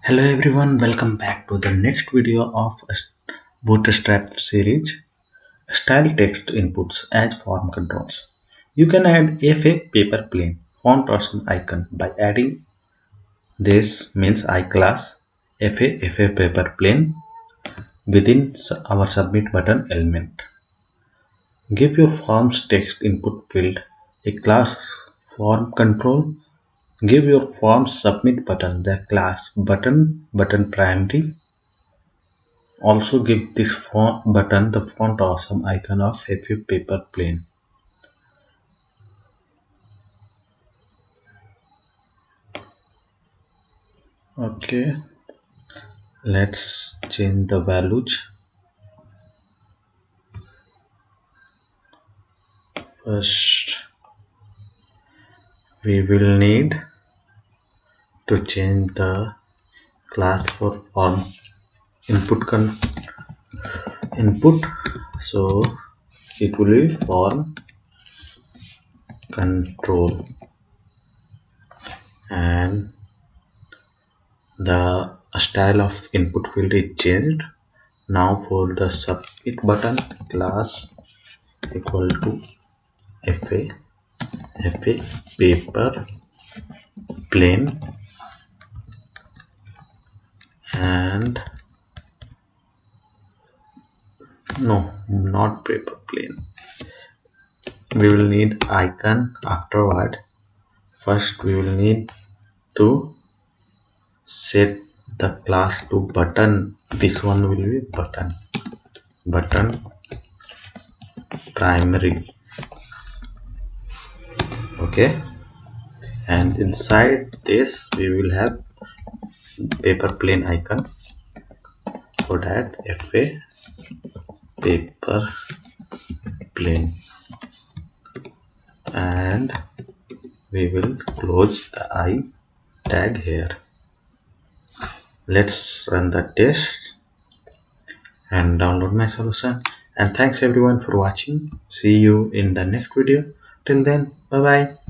Hello everyone, welcome back to the next video of a Bootstrap series. Style text inputs as form controls. You can add FA paper plane font awesome icon by adding this means I class FA paper plane within our submit button element. Give your forms text input field a class form control. Give your forms submit button the class button primary. Also give this font button the font awesome icon of heavy paper plane. Okay, let's change the values. First, we will need to change the class for form input. So it will be form control, and the style of input field is changed. Now for the submit button, class equal to FA paper plane, and no, not paper plane. We will need icon afterward. First we will need to set the class to button. This one will be button primary. Okay, and inside this we will have paper plane icon. For that, FA paper plane, and we will close the I tag here. Let's run the test and download my solution. And thanks everyone for watching. See you in the next video. Till then, bye bye.